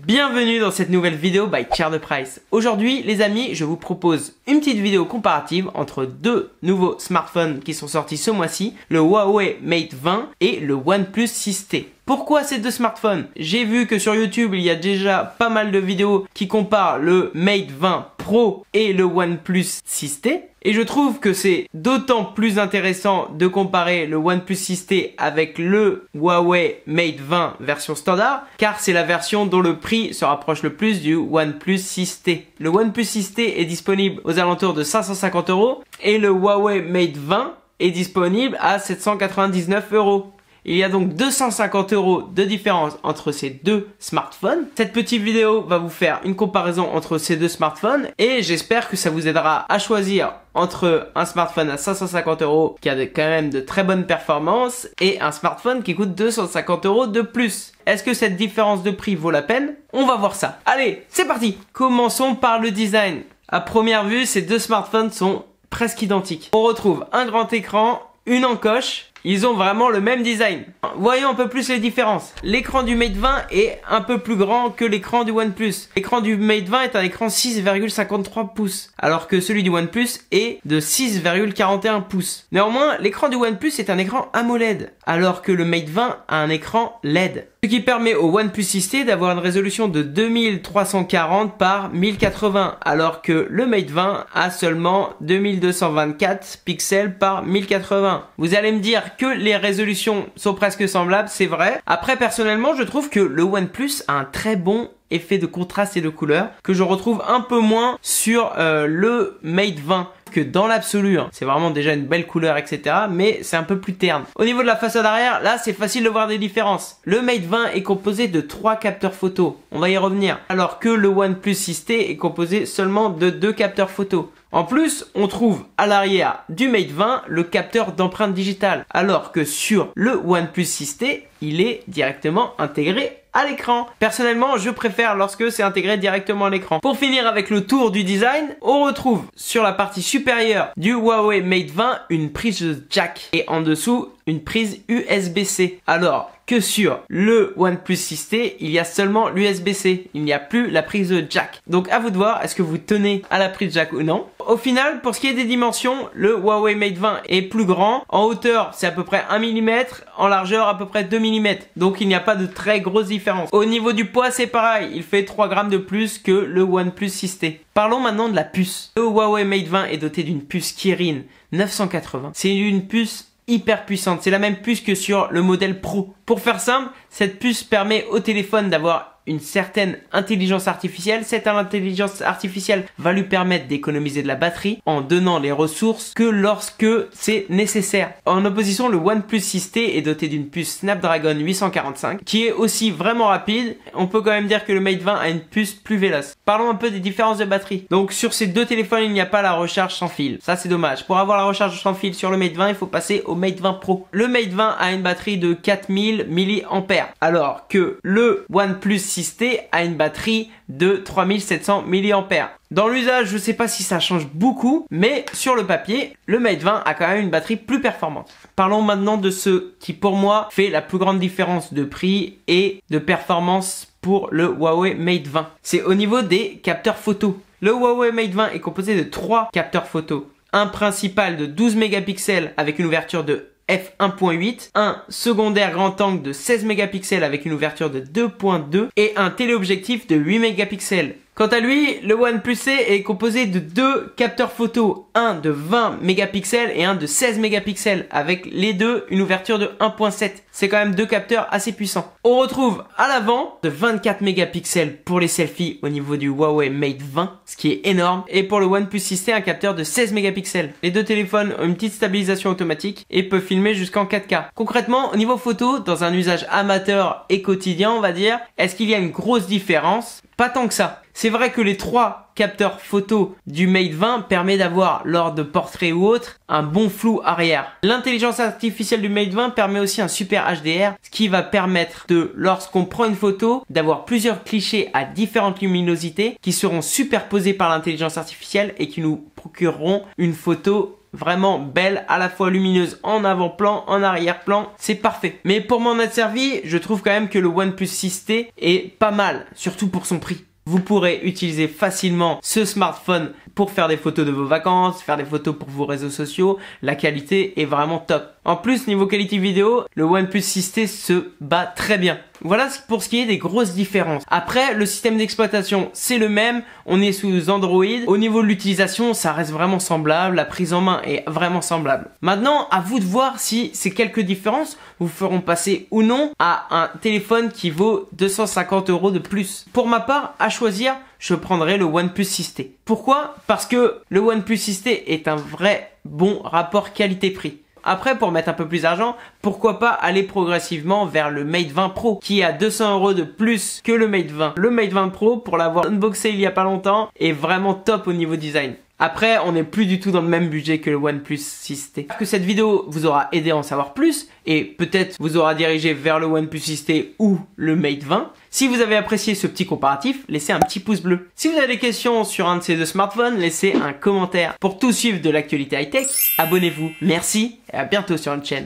Bienvenue dans cette nouvelle vidéo by Tiers de Price. Aujourd'hui les amis, je vous propose une petite vidéo comparative entre deux nouveaux smartphones qui sont sortis ce mois-ci, le Huawei Mate 20 et le OnePlus 6T. Pourquoi ces deux smartphones? J'ai vu que sur YouTube, il y a déjà pas mal de vidéos qui comparent le Mate 20 Pro et le OnePlus 6T. Et je trouve que c'est d'autant plus intéressant de comparer le OnePlus 6T avec le Huawei Mate 20 version standard, car c'est la version dont le prix se rapproche le plus du OnePlus 6T. Le OnePlus 6T est disponible aux alentours de 550 € et le Huawei Mate 20 est disponible à 799 €. Il y a donc 250 € de différence entre ces deux smartphones. Cette petite vidéo va vous faire une comparaison entre ces deux smartphones et j'espère que ça vous aidera à choisir entre un smartphone à 550 € qui a quand même de très bonnes performances et un smartphone qui coûte 250 € de plus. Est-ce que cette différence de prix vaut la peine? On va voir ça. Allez, c'est parti! Commençons par le design. À première vue, ces deux smartphones sont presque identiques. On retrouve un grand écran, une encoche. Ils ont vraiment le même design. Voyons un peu plus les différences. L'écran du Mate 20 est un peu plus grand que l'écran du OnePlus. L'écran du Mate 20 est un écran 6,53 pouces, alors que celui du OnePlus est de 6,41 pouces. Néanmoins, l'écran du OnePlus est un écran AMOLED, alors que le Mate 20 a un écran LED. Ce qui permet au OnePlus 6T d'avoir une résolution de 2340 par 1080, alors que le Mate 20 a seulement 2224 pixels par 1080. Vous allez me dire que les résolutions sont presque semblables, c'est vrai. Après, personnellement, je trouve que le OnePlus a un très bon effet de contraste et de couleur que je retrouve un peu moins sur le Mate 20. Que dans l'absolu, hein, c'est vraiment déjà une belle couleur, etc. Mais c'est un peu plus terne. Au niveau de la façade arrière, là, c'est facile de voir des différences. Le Mate 20 est composé de 3 capteurs photo. On va y revenir. Alors que le OnePlus 6T est composé seulement de 2 capteurs photo. En plus, on trouve à l'arrière du Mate 20 le capteur d'empreinte digitale. Alors que sur le OnePlus 6T, il est directement intégré à l'écran. Personnellement, je préfère lorsque c'est intégré directement à l'écran. Pour finir avec le tour du design, on retrouve sur la partie supérieure du Huawei Mate 20 une prise jack et en dessous une prise USB-C. Alors que sur le OnePlus 6T, il y a seulement l'USB-C. Il n'y a plus la prise jack. Donc à vous de voir, est-ce que vous tenez à la prise jack ou non. Au final, pour ce qui est des dimensions, le Huawei Mate 20 est plus grand. En hauteur, c'est à peu près 1 mm. En largeur, à peu près 2 mm. Donc il n'y a pas de très grosse différence. Au niveau du poids, c'est pareil. Il fait 3 grammes de plus que le OnePlus 6T. Parlons maintenant de la puce. Le Huawei Mate 20 est doté d'une puce Kirin 980. C'est une puce hyper puissante. C'est la même puce que sur le modèle Pro. Pour faire simple, cette puce permet au téléphone d'avoir une certaine intelligence artificielle. Cette intelligence artificielle va lui permettre d'économiser de la batterie en donnant les ressources que lorsque c'est nécessaire. En opposition, le OnePlus 6T est doté d'une puce Snapdragon 845 qui est aussi vraiment rapide. On peut quand même dire que le Mate 20 a une puce plus véloce. Parlons un peu des différences de batterie. Donc sur ces deux téléphones, il n'y a pas la recharge sans fil. Ça c'est dommage. Pour avoir la recharge sans fil sur le Mate 20, il faut passer au Mate 20 Pro. Le Mate 20 a une batterie de 4000 mAh alors que le OnePlus 6T a une batterie de 3700 mAh. Dans l'usage, je ne sais pas si ça change beaucoup, mais sur le papier, le Mate 20 a quand même une batterie plus performante. Parlons maintenant de ce qui pour moi fait la plus grande différence de prix et de performance pour le Huawei Mate 20. C'est au niveau des capteurs photo. Le Huawei Mate 20 est composé de 3 capteurs photo. Un principal de 12 mégapixels avec une ouverture de f1.8, un secondaire grand angle de 16 mégapixels avec une ouverture de 2.2 et un téléobjectif de 8 mégapixels. Quant à lui, le OnePlus C est composé de 2 capteurs photo, un de 20 mégapixels et un de 16 mégapixels, avec les deux une ouverture de 1.7. C'est quand même deux capteurs assez puissants. On retrouve à l'avant de 24 mégapixels pour les selfies au niveau du Huawei Mate 20, ce qui est énorme. Et pour le OnePlus 6T, un capteur de 16 mégapixels. Les deux téléphones ont une petite stabilisation automatique et peuvent filmer jusqu'en 4K. Concrètement, au niveau photo, dans un usage amateur et quotidien, on va dire, est-ce qu'il y a une grosse différence? Pas tant que ça. C'est vrai que les 3 capteurs photo du Mate 20 permet d'avoir, lors de portraits ou autres, un bon flou arrière. L'intelligence artificielle du Mate 20 permet aussi un super HDR, ce qui va permettre de, lorsqu'on prend une photo, d'avoir plusieurs clichés à différentes luminosités qui seront superposés par l'intelligence artificielle et qui nous procureront une photo vraiment belle, à la fois lumineuse en avant-plan, en arrière-plan, c'est parfait. Mais pour m'en être servi, je trouve quand même que le OnePlus 6T est pas mal, surtout pour son prix. Vous pourrez utiliser facilement ce smartphone pour faire des photos de vos vacances, faire des photos pour vos réseaux sociaux. La qualité est vraiment top. En plus, niveau qualité vidéo, le OnePlus 6T se bat très bien. Voilà pour ce qui est des grosses différences. Après, le système d'exploitation, c'est le même. On est sous Android. Au niveau de l'utilisation, ça reste vraiment semblable. La prise en main est vraiment semblable. Maintenant, à vous de voir si ces quelques différences vous feront passer ou non à un téléphone qui vaut 250 € de plus. Pour ma part, à choisir, je prendrai le OnePlus 6T. Pourquoi? Parce que le OnePlus 6T est un vrai bon rapport qualité-prix. Après, pour mettre un peu plus d'argent, pourquoi pas aller progressivement vers le Mate 20 Pro qui a 200 € de plus que le Mate 20. Le Mate 20 Pro, pour l'avoir unboxé il y a pas longtemps, est vraiment top au niveau design. Après, on n'est plus du tout dans le même budget que le OnePlus 6T. J'espère que cette vidéo vous aura aidé à en savoir plus et peut-être vous aura dirigé vers le OnePlus 6T ou le Mate 20. Si vous avez apprécié ce petit comparatif, laissez un petit pouce bleu. Si vous avez des questions sur un de ces deux smartphones, laissez un commentaire. Pour tout suivre de l'actualité high-tech, abonnez-vous. Merci et à bientôt sur notre chaîne.